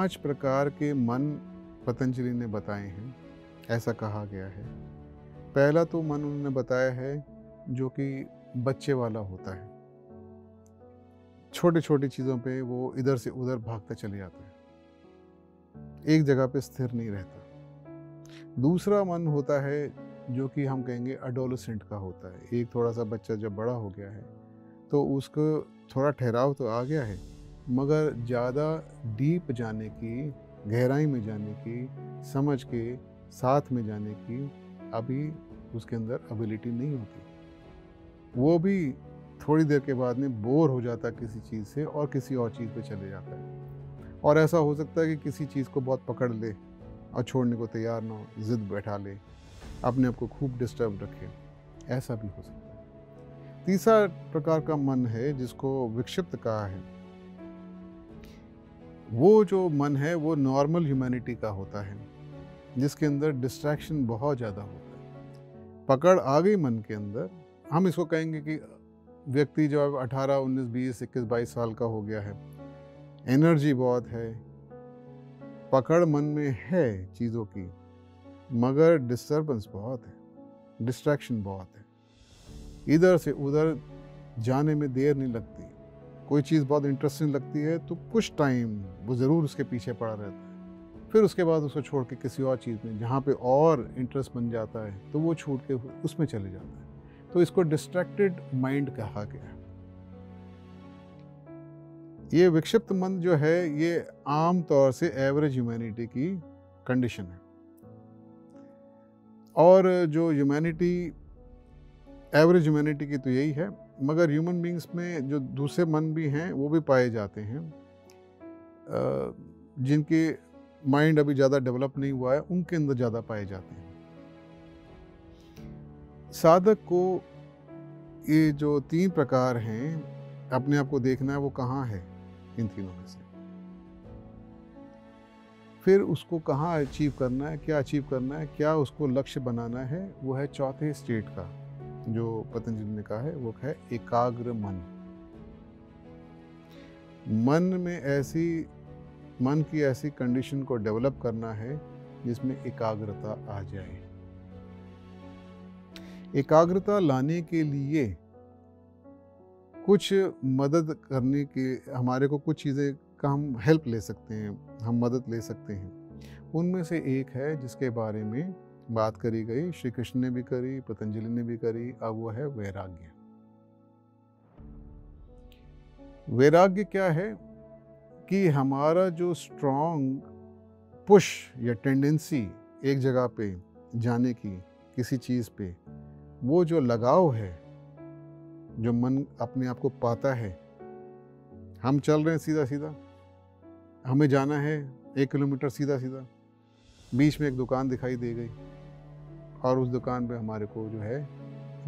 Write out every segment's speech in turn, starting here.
5 प्रकार के मन पतंजलि ने बताए हैं, ऐसा कहा गया है। पहला तो मन उन्होंने बताया है जो कि बच्चे वाला होता है। छोटी-छोटी चीज़ों पे वो इधर से उधर भागता चले जाता है, एक जगह पे स्थिर नहीं रहता। दूसरा मन होता है जो कि हम कहेंगे एडोलेसेंट का होता है। एक थोड़ा-सा बच्चा जब बड़ा हो गया है, तो उसको थोड़ा ठहराव तो आ गया है, मगर ज़्यादा डीप जाने की, गहराई में जाने की, समझ के साथ में जाने की अभी उसके अंदर एबिलिटी नहीं होती। वो भी थोड़ी देर के बाद में बोर हो जाता है किसी चीज़ से और किसी और चीज़ पे चले जाता है। और ऐसा हो सकता है कि किसी चीज़ को बहुत पकड़ ले और छोड़ने को तैयार ना हो, ज़िद बैठा ले, अपने आप को खूब डिस्टर्ब रखे, ऐसा भी हो सकता है। तीसरा प्रकार का मन है जिसको विक्षिप्त कहा है। वो जो मन है वो नॉर्मल ह्यूमैनिटी का होता है, जिसके अंदर डिस्ट्रैक्शन बहुत ज़्यादा होता है। पकड़ आ गई मन के अंदर, हम इसको कहेंगे कि व्यक्ति जो अब 18, 19, 20, 21, 22 साल का हो गया है, एनर्जी बहुत है, पकड़ मन में है चीज़ों की, मगर डिस्टर्बेंस बहुत है, डिस्ट्रैक्शन बहुत है। इधर से उधर जाने में देर नहीं लगती। कोई चीज़ बहुत इंटरेस्टिंग लगती है तो कुछ टाइम वो ज़रूर उसके पीछे पड़ा रहता है। फिर उसके बाद उसको छोड़ के किसी और चीज़ में जहाँ पे और इंटरेस्ट बन जाता है तो वो छूट के उसमें चले जाता है। तो इसको डिस्ट्रैक्टेड माइंड कहा गया है। ये विक्षिप्त मन जो है ये आम तौर से एवरेज ह्यूमैनिटी की कंडीशन है। और जो ह्यूमैनिटी एवरेज ह्यूमैनिटी की तो यही है, मगर ह्यूमन बींग्स में जो दूसरे मन भी हैं वो भी पाए जाते हैं, जिनके माइंड अभी ज़्यादा डेवलप नहीं हुआ है, उनके अंदर ज़्यादा पाए जाते हैं। साधक को ये जो 3 प्रकार हैं, अपने आप को देखना है वो कहाँ है इन तीनों में से, फिर उसको कहाँ अचीव करना है, क्या अचीव करना है, क्या उसको लक्ष्य बनाना है, वो है चौथे स्टेट का जो पतंजलि ने कहा है, वो है एकाग्र मन। मन की ऐसी कंडीशन को डेवलप करना है जिसमें एकाग्रता आ जाए। एकाग्रता लाने के लिए कुछ मदद करने के हमारे को कुछ चीज़ें का हम हेल्प ले सकते हैं, हम मदद ले सकते हैं। उनमें से एक है जिसके बारे में बात करी गई, श्री कृष्ण ने भी करी, पतंजलि ने भी करी, अब वो है वैराग्य। वैराग्य क्या है कि हमारा जो स्ट्रॉन्ग पुश या टेंडेंसी एक जगह पे जाने की, किसी चीज़ पे, वो जो लगाव है, जो मन अपने आप को पाता है, हम चल रहे हैं सीधा सीधा, हमें जाना है 1 किलोमीटर सीधा सीधा, बीच में एक दुकान दिखाई दे गई और उस दुकान पे हमारे को जो है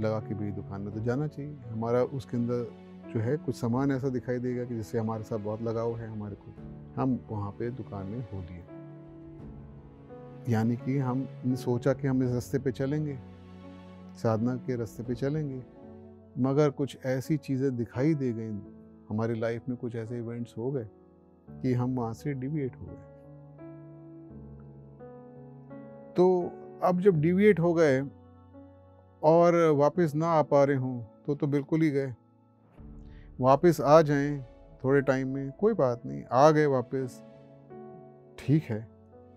लगा कि भाई दुकान में तो जाना चाहिए। हमारा उसके अंदर जो है कुछ सामान ऐसा दिखाई देगा कि जिससे हमारे साथ बहुत लगाव है हमारे को, हम वहाँ पे दुकान में हो लिए। यानी कि हमने सोचा कि हम इस रास्ते पे चलेंगे, साधना के रास्ते पे चलेंगे, मगर कुछ ऐसी चीज़ें दिखाई दे गई, हमारी लाइफ में कुछ ऐसे इवेंट्स हो गए कि हम वहाँ से डिविएट हो गए। तो अब जब डिविएट हो गए और वापस ना आ पा रहे हों तो बिल्कुल ही गए। वापस आ जाएं थोड़े टाइम में, कोई बात नहीं, आ गए वापस, ठीक है,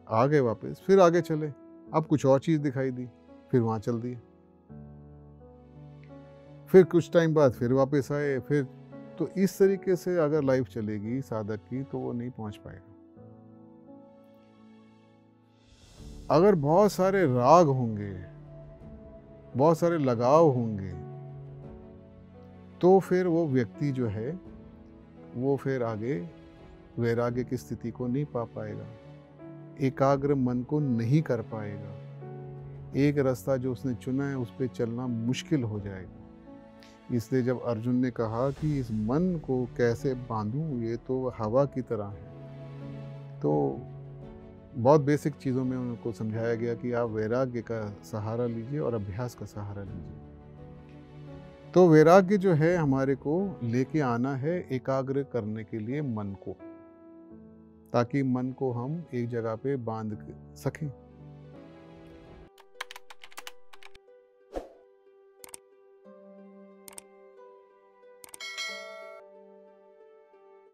आ गए वापस, फिर आगे चले, अब कुछ और चीज़ दिखाई दी, फिर वहाँ चल दिए, फिर कुछ टाइम बाद फिर वापस आए, फिर तो इस तरीके से अगर लाइफ चलेगी साधक की तो वो नहीं पहुँच पाएगा। अगर बहुत सारे राग होंगे, बहुत सारे लगाव होंगे, तो फिर वो व्यक्ति जो है वो फिर आगे वैराग्य की स्थिति को नहीं पा पाएगा, एकाग्र मन को नहीं कर पाएगा। एक रास्ता जो उसने चुना है उस पर चलना मुश्किल हो जाएगा। इसलिए जब अर्जुन ने कहा कि इस मन को कैसे बांधूं, ये तो हवा की तरह है, तो बहुत बेसिक चीज़ों में उनको समझाया गया कि आप वैराग्य का सहारा लीजिए और अभ्यास का सहारा लीजिए। तो वैराग्य जो है हमारे को लेके आना है एकाग्र करने के लिए मन को, ताकि मन को हम एक जगह पे बांध सकें।